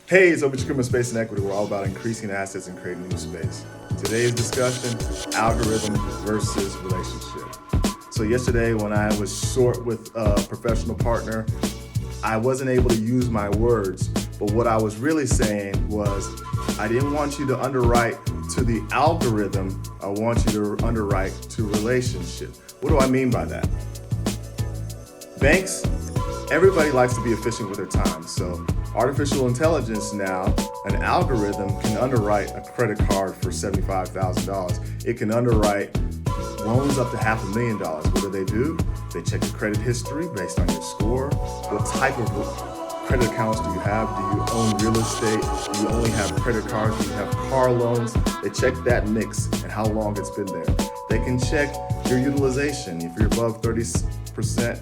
Hey, it's Obi Chukwumah, Space and Equity. We're all about increasing assets and creating new space. Today's discussion, algorithm versus relationship. So yesterday when I was short with a professional partner, I wasn't able to use my words, but what I was really saying was, I didn't want you to underwrite to the algorithm, I want you to underwrite to relationship. What do I mean by that? Banks, everybody likes to be efficient with their time, so artificial intelligence now, an algorithm can underwrite a credit card for $75,000. It can underwrite loans up to $500,000. What do? They check your credit history based on your score. What type of credit accounts do you have? Do you own real estate? Do you only have credit cards? Do you have car loans? They check that mix and how long it's been there. They can check your utilization. If you're above 30%,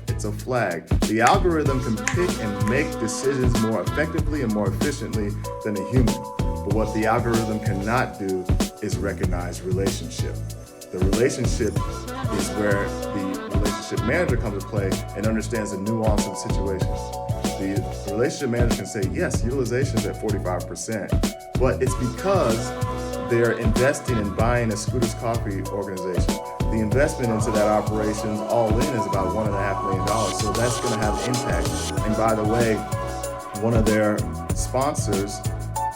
it's a flag. The algorithm can pick and make decisions more effectively and more efficiently than a human. But what the algorithm cannot do is recognize relationship. The relationship is where the relationship manager comes to play and understands the nuance of the situation. The relationship manager can say, yes, utilization is at 45%, but it's because they're investing in buying a Scooters Coffee organization. The investment into that operations all in is about $1.5 million. So that's going to have impact. And by the way, one of their sponsors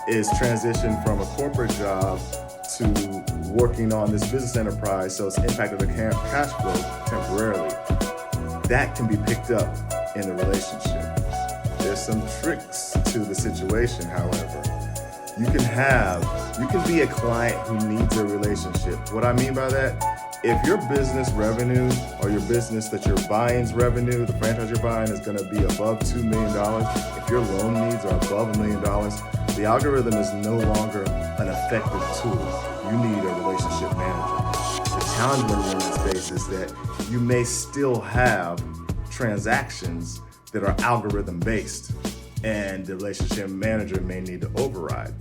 is transitioned from a corporate job to working on this business enterprise. So it's impacted the cash flow temporarily. That can be picked up in the relationship. There's some tricks to the situation, however. You can be a client who needs a relationship. What I mean by that, if your business revenue or your business that you're buying's revenue, the franchise you're buying is going to be above $2 million, if your loan needs are above $1 million, the algorithm is no longer an effective tool. You need a relationship manager. The challenge when you're in this space is that you may still have transactions that are algorithm based, and the relationship manager may need to override.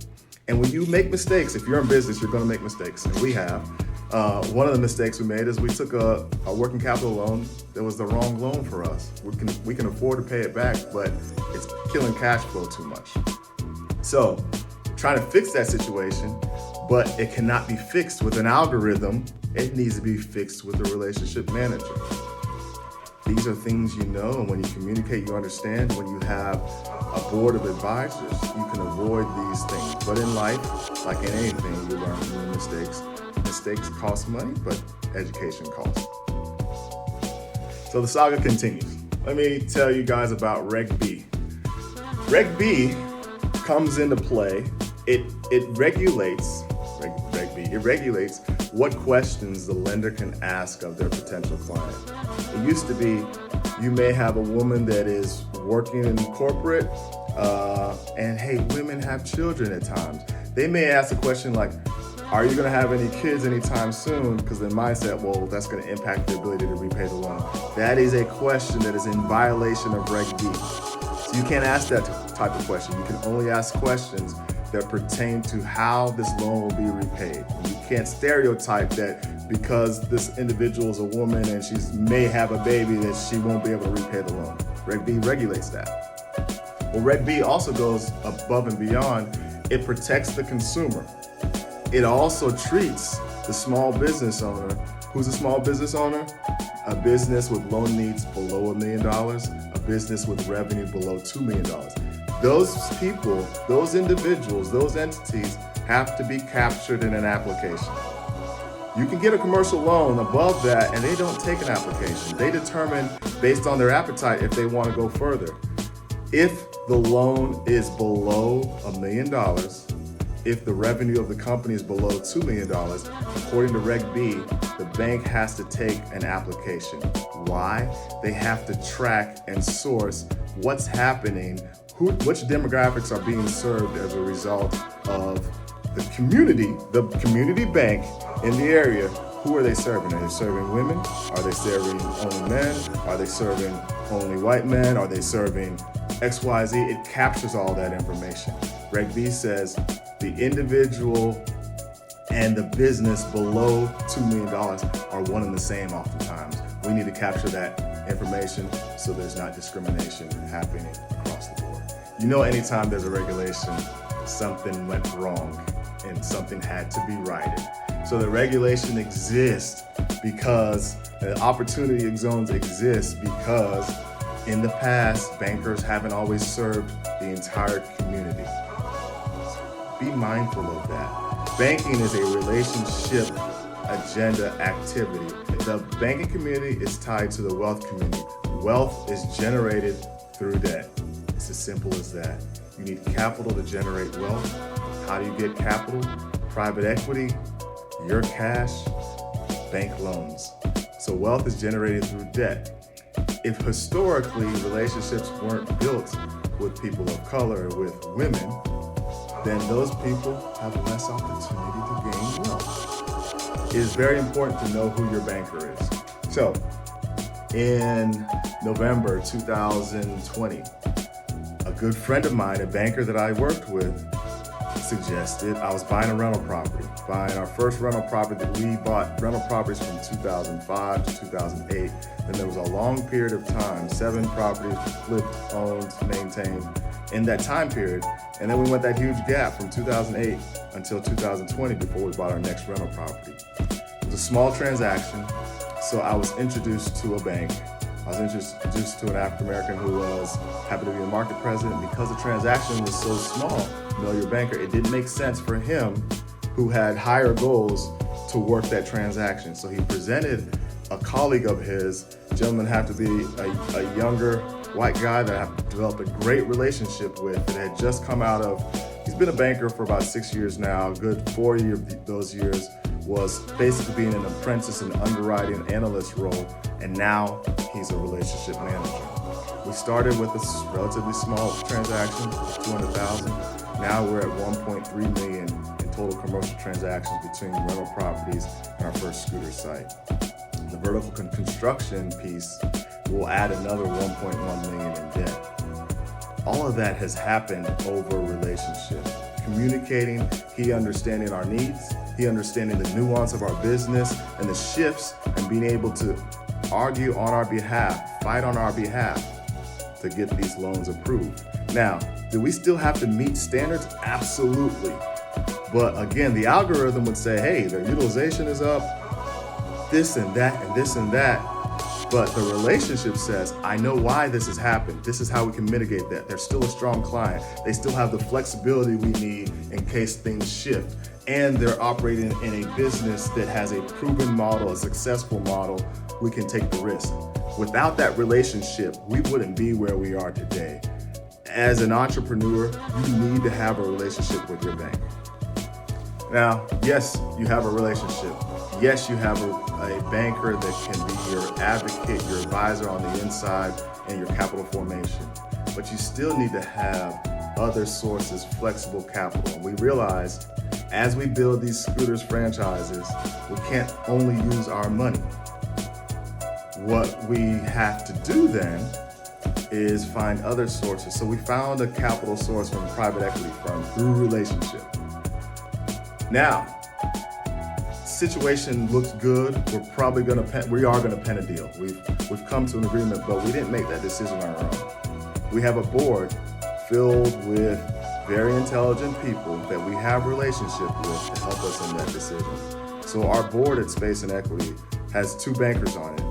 And when you make mistakes, if you're in business, you're going to make mistakes, and we have. One of the mistakes we made is we took a working capital loan that was the wrong loan for us. We can afford to pay it back, but it's killing cash flow too much. So trying to fix that situation, but it cannot be fixed with an algorithm. It needs to be fixed with a relationship manager. These are things you know, and when you communicate, you understand. When you have a board of advisors, you can avoid these things. But in life, like in anything, you learn from your mistakes. Mistakes cost money, but education costs. So the saga continues. Let me tell you guys about Reg B. Reg B comes into play. It regulates what questions the lender can ask of their potential client. It used to be, you may have a woman that is working in corporate, and hey, women have children at times. They may ask a question like, are you gonna have any kids anytime soon? Because their mindset, well, that's gonna impact the ability to repay the loan. That is a question that is in violation of Reg B. So you can't ask that type of question. You can only ask questions that pertain to how this loan will be repaid. You can't stereotype that because this individual is a woman and she may have a baby that she won't be able to repay the loan. Reg B regulates that. Well, Reg B also goes above and beyond. It protects the consumer. It also treats the small business owner. Who's a small business owner? A business with loan needs below $1 million, a business with revenue below $2 million. Those people, those individuals, those entities have to be captured in an application. You can get a commercial loan above that and they don't take an application. They determine based on their appetite if they want to go further. If the loan is below $1 million, if the revenue of the company is below $2 million, according to Reg B, the bank has to take an application. Why? They have to track and source what's happening, which demographics are being served as a result of the community bank in the area. Who are they serving? Are they serving women? Are they serving only men? Are they serving only white men? Are they serving XYZ? It captures all that information. Reg B says the individual and the business below $2 million are one and the same oftentimes. We need to capture that information so there's not discrimination happening across the board. Anytime there's a regulation, something went wrong and something had to be righted. So the regulation exists because the opportunity zones exist because in the past, bankers haven't always served the entire community. Be mindful of that. Banking is a relationship agenda activity. The banking community is tied to the wealth community. Wealth is generated through debt. It's as simple as that. You need capital to generate wealth. How do you get capital? Private equity, your cash, bank loans. So wealth is generated through debt. If historically relationships weren't built with people of color, with women, then those people have less opportunity to gain wealth. It is very important to know who your banker is. So in November 2020, a good friend of mine, a banker that I worked with, suggested I was buying a rental property, buying our first rental property. That we bought rental properties from 2005 to 2008. Then there was a long period of time, 7 properties flipped, owned, maintained in that time period. And then we went that huge gap from 2008 until 2020 before we bought our next rental property. It was a small transaction, so I was introduced to a bank. I was introduced to an African-American who happened to be a market president. Because the transaction was so small, know your banker, it didn't make sense for him, who had higher goals, to work that transaction. So he presented a colleague of his. Gentleman happened to be a younger white guy that I've developed a great relationship with, that had just come out of, he's been a banker for about 6 years now. A good 4 of those years was basically being an apprentice in underwriting analyst role, and now he's a relationship manager. We started with a relatively small transaction, $200,000. Now we're at $1.3 million in total commercial transactions between rental properties and our first scooter site. The vertical construction piece will add another $1.1 million in debt. All of that has happened over relationship. Communicating, he understanding our needs, he understanding the nuance of our business and the shifts, and being able to argue on our behalf, fight on our behalf to get these loans approved. Now, do we still have to meet standards? Absolutely. But again, the algorithm would say, hey, their utilization is up, this and that and this and that. But the relationship says, I know why this has happened. This is how we can mitigate that. They're still a strong client. They still have the flexibility we need in case things shift. And they're operating in a business that has a proven model, a successful model. We can take the risk. Without that relationship, we wouldn't be where we are today. As an entrepreneur, you need to have a relationship with your bank. Now, yes, you have a relationship. Yes, you have a banker that can be your advocate, your advisor on the inside, and your capital formation. But you still need to have other sources, flexible capital. And we realize as we build these scooters franchises, we can't only use our money. What we have to do then is find other sources. So we found a capital source from a private equity firm through relationship. Now, situation looks good. We are gonna pen a deal. We've come to an agreement, but we didn't make that decision on our own. We have a board filled with very intelligent people that we have relationship with to help us in that decision. So our board at Space and Equity has 2 bankers on it.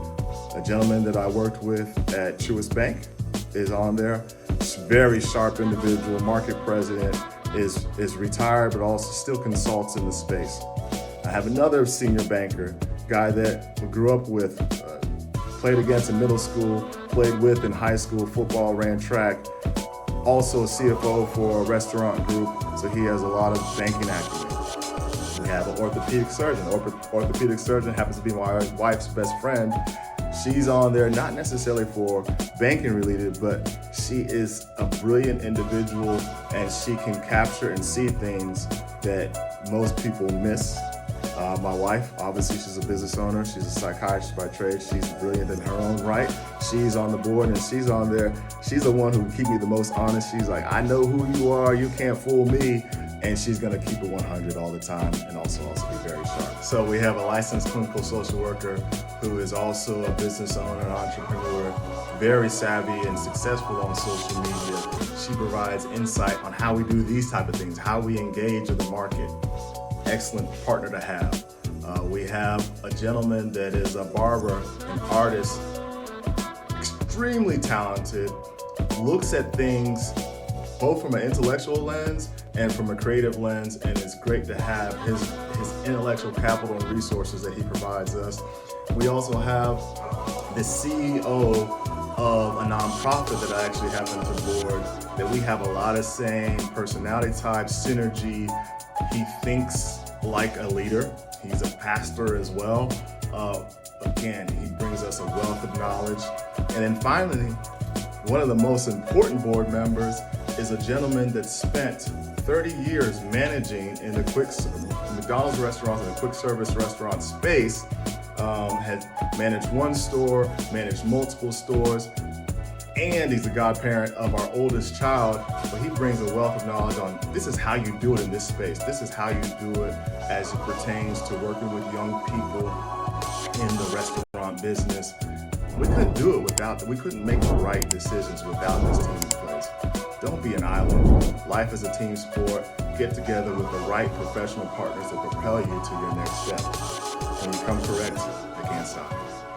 A gentleman that I worked with at Truist Bank is on there. Very sharp individual, market president, is retired, but also still consults in the space. I have another senior banker, guy that we grew up with, played against in middle school, played with in high school, football, ran track, also a CFO for a restaurant group, so he has a lot of banking acumen. We have an orthopedic surgeon. Orthopedic surgeon happens to be my wife's best friend. She's on there not necessarily for banking related, but she is a brilliant individual and she can capture and see things that most people miss. My wife, obviously she's a business owner. She's a psychiatrist by trade. She's brilliant in her own right. She's on the board and she's on there. She's the one who keeps me the most honest. She's like, I know who you are. You can't fool me. and she's going to keep it 100 all the time and also be very sharp. So we have a licensed clinical social worker who is also a business owner and entrepreneur, very savvy and successful on social media. She provides insight on how we do these type of things, how we engage in the market. Excellent partner to have. We have a gentleman that is a barber, an artist, extremely talented, looks at things both from an intellectual lens and from a creative lens, and it's great to have his intellectual capital and resources that he provides us. We also have the CEO of a nonprofit that I actually have on the board, that we have a lot of same personality types, synergy. He thinks like a leader. He's a pastor as well. Again, he brings us a wealth of knowledge. And then finally, one of the most important board members is a gentleman that spent 30 years managing in the McDonald's restaurants and the quick service restaurant space, had managed one store, managed multiple stores, and he's the godparent of our oldest child. But he brings a wealth of knowledge on this is how you do it in this space. This is how you do it as it pertains to working with young people in the restaurant business. We couldn't do it we couldn't make the right decisions without this team in place. Don't be an island. Life is a team sport. Get together with the right professional partners that propel you to your next step. When you come correct, they can't stop you.